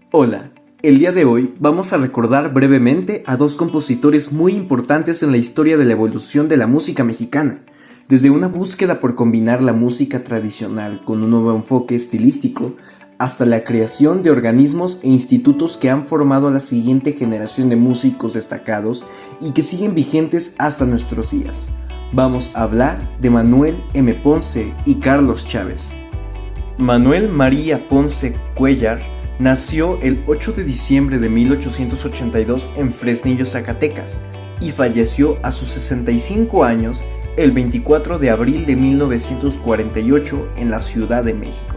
Hola, el día de hoy vamos a recordar brevemente a dos compositores muy importantes en la historia de la evolución de la música mexicana, desde una búsqueda por combinar la música tradicional con un nuevo enfoque estilístico, hasta la creación de organismos e institutos que han formado a la siguiente generación de músicos destacados y que siguen vigentes hasta nuestros días. Vamos a hablar de Manuel M. Ponce y Carlos Chávez. Manuel María Ponce Cuéllar nació el 8 de diciembre de 1882 en Fresnillo, Zacatecas, y falleció a sus 65 años el 24 de abril de 1948 en la Ciudad de México.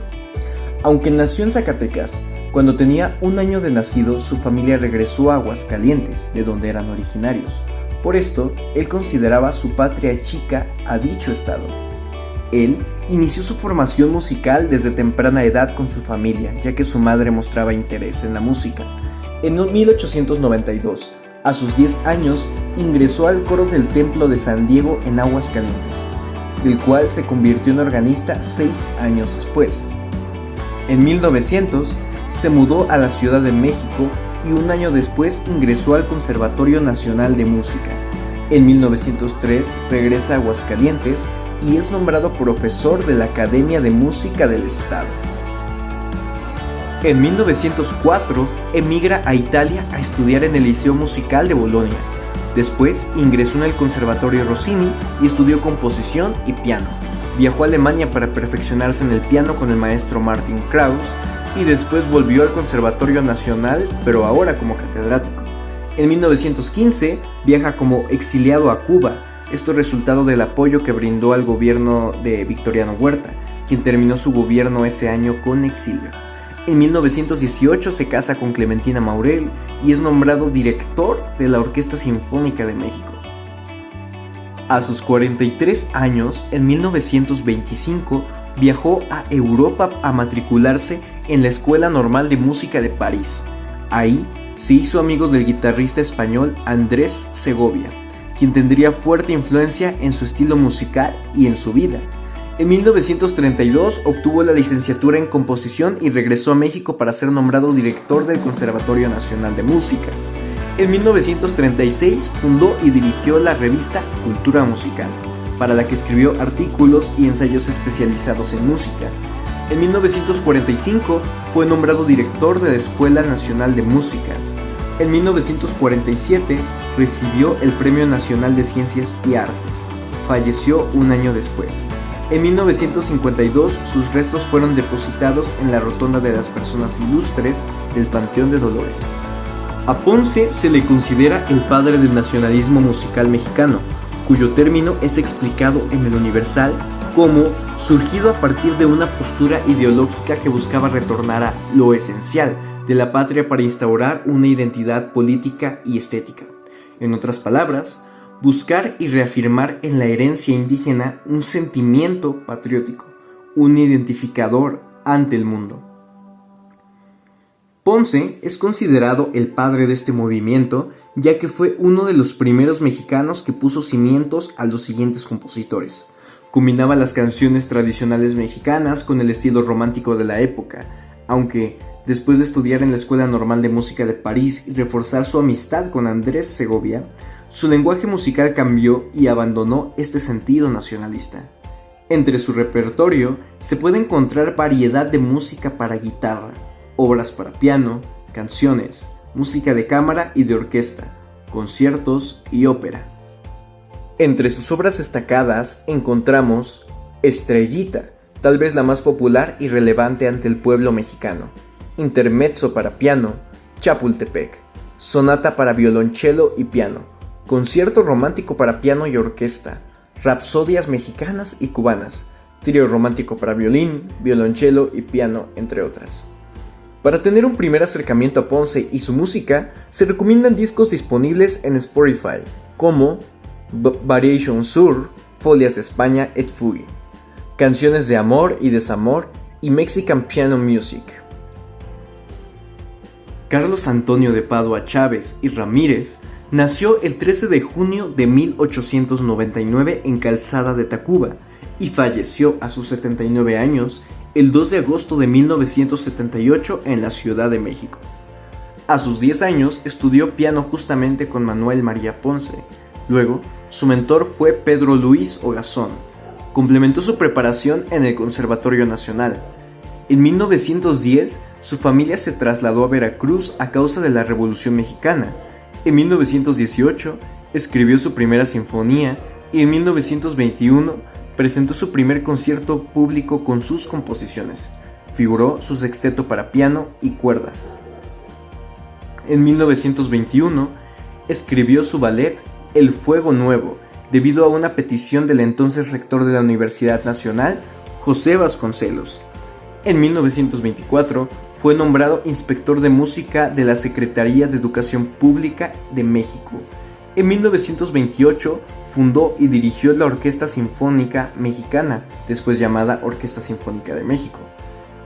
Aunque nació en Zacatecas, cuando tenía un año de nacido, su familia regresó a Aguascalientes, de donde eran originarios. Por esto, él consideraba su patria chica a dicho estado. Él inició su formación musical desde temprana edad con su familia, ya que su madre mostraba interés en la música. En 1892, a sus 10 años, ingresó al coro del Templo de San Diego en Aguascalientes, del cual se convirtió en organista 6 años después. En 1900, se mudó a la Ciudad de México y un año después ingresó al Conservatorio Nacional de Música. En 1903 regresa a Aguascalientes y es nombrado profesor de la Academia de Música del Estado. En 1904 emigra a Italia a estudiar en el Liceo Musical de Bolonia. Después ingresó en el Conservatorio Rossini y estudió composición y piano. Viajó a Alemania para perfeccionarse en el piano con el maestro Martin Krauss y después volvió al Conservatorio Nacional, pero ahora como catedrático. En 1915 viaja como exiliado a Cuba, esto resultado del apoyo que brindó al gobierno de Victoriano Huerta, quien terminó su gobierno ese año con exilio. En 1918 se casa con Clementina Maurel y es nombrado director de la Orquesta Sinfónica de México. A sus 43 años, en 1925, viajó a Europa a matricularse en la Escuela Normal de Música de París. Ahí se hizo amigo del guitarrista español Andrés Segovia, quien tendría fuerte influencia en su estilo musical y en su vida. En 1932 obtuvo la licenciatura en composición y regresó a México para ser nombrado director del Conservatorio Nacional de Música. En 1936 fundó y dirigió la revista Cultura Musical, para la que escribió artículos y ensayos especializados en música. En 1945 fue nombrado director de la Escuela Nacional de Música. En 1947 recibió el Premio Nacional de Ciencias y Artes. Falleció un año después. En 1952 sus restos fueron depositados en la Rotonda de las Personas Ilustres del Panteón de Dolores. A Ponce se le considera el padre del nacionalismo musical mexicano, cuyo término es explicado en el Universal como surgido a partir de una postura ideológica que buscaba retornar a lo esencial de la patria para instaurar una identidad política y estética. En otras palabras, buscar y reafirmar en la herencia indígena un sentimiento patriótico, un identificador ante el mundo. Ponce es considerado el padre de este movimiento, ya que fue uno de los primeros mexicanos que puso cimientos a los siguientes compositores. Combinaba las canciones tradicionales mexicanas con el estilo romántico de la época, aunque después de estudiar en la Escuela Normal de Música de París y reforzar su amistad con Andrés Segovia, su lenguaje musical cambió y abandonó este sentido nacionalista. Entre su repertorio se puede encontrar variedad de música para guitarra, obras para piano, canciones, música de cámara y de orquesta, conciertos y ópera. Entre sus obras destacadas encontramos Estrellita, tal vez la más popular y relevante ante el pueblo mexicano, Intermezzo para piano, Chapultepec, Sonata para violonchelo y piano, Concierto romántico para piano y orquesta, Rapsodias mexicanas y cubanas, Trío romántico para violín, violonchelo y piano, entre otras. Para tener un primer acercamiento a Ponce y su música, se recomiendan discos disponibles en Spotify, como Variation Sur, Folias de España et Fugue, Canciones de Amor y Desamor y Mexican Piano Music. Carlos Antonio de Padua Chávez y Ramírez nació el 13 de junio de 1899 en Calzada de Tacuba y falleció a sus 79 años el 2 de agosto de 1978 en la Ciudad de México. A sus 10 años estudió piano justamente con Manuel María Ponce. Luego, su mentor fue Pedro Luis Ogazón. Complementó su preparación en el Conservatorio Nacional. En 1910, su familia se trasladó a Veracruz a causa de la Revolución Mexicana. En 1918, escribió su primera sinfonía y en 1921 presentó su primer concierto público con sus composiciones. Figuró su sexteto para piano y cuerdas. En 1921, escribió su ballet El Fuego Nuevo, debido a una petición del entonces rector de la Universidad Nacional, José Vasconcelos. En 1924, fue nombrado inspector de música de la Secretaría de Educación Pública de México. En 1928, fundó y dirigió la Orquesta Sinfónica Mexicana, después llamada Orquesta Sinfónica de México.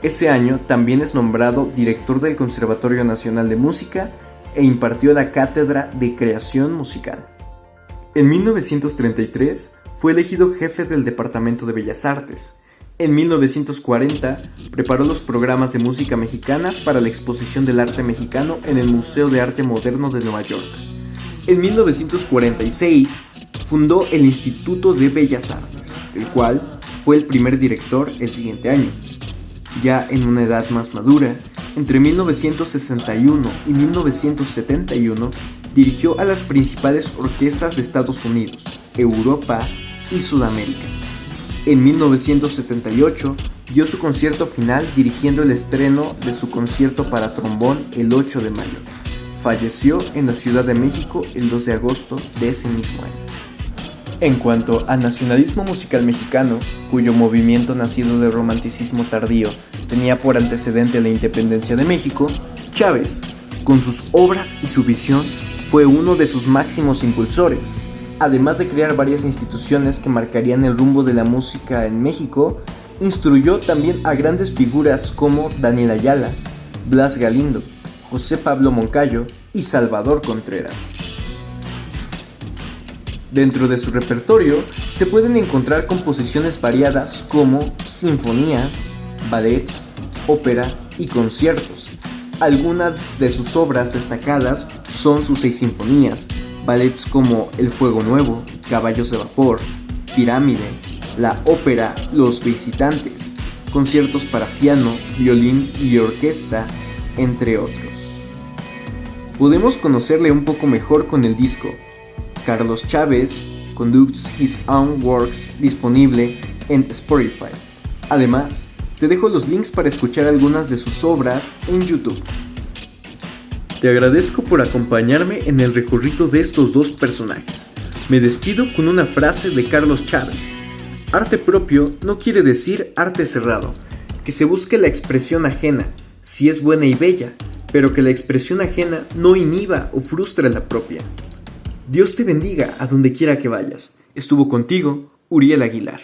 Ese año también es nombrado director del Conservatorio Nacional de Música e impartió la cátedra de creación musical. En 1933 fue elegido jefe del Departamento de Bellas Artes. En 1940 preparó los programas de música mexicana para la exposición del arte mexicano en el Museo de Arte Moderno de Nueva York. En 1946 fundó el Instituto de Bellas Artes, del cual fue el primer director el siguiente año. Ya en una edad más madura, entre 1961 y 1971, dirigió a las principales orquestas de Estados Unidos, Europa y Sudamérica. En 1978, dio su concierto final dirigiendo el estreno de su concierto para trombón el 8 de mayo. Falleció en la Ciudad de México el 2 de agosto de ese mismo año. En cuanto al nacionalismo musical mexicano, cuyo movimiento nacido del romanticismo tardío tenía por antecedente la independencia de México, Chávez, con sus obras y su visión, fue uno de sus máximos impulsores. Además de crear varias instituciones que marcarían el rumbo de la música en México, instruyó también a grandes figuras como Daniel Ayala, Blas Galindo, José Pablo Moncayo y Salvador Contreras. Dentro de su repertorio se pueden encontrar composiciones variadas como sinfonías, ballets, ópera y conciertos. Algunas de sus obras destacadas son sus 6 sinfonías, ballets como El Fuego Nuevo, Caballos de Vapor, Pirámide, la ópera Los Visitantes, conciertos para piano, violín y orquesta, entre otros. Podemos conocerle un poco mejor con el disco Carlos Chávez Conducts His Own Works, disponible en Spotify. Además, te dejo los links para escuchar algunas de sus obras en YouTube. Te agradezco por acompañarme en el recorrido de estos dos personajes. Me despido con una frase de Carlos Chávez. Arte propio no quiere decir arte cerrado, que se busque la expresión ajena, si es buena y bella, pero que la expresión ajena no inhiba o frustre la propia. Dios te bendiga a donde quiera que vayas. Estuvo contigo, Uriel Aguilar.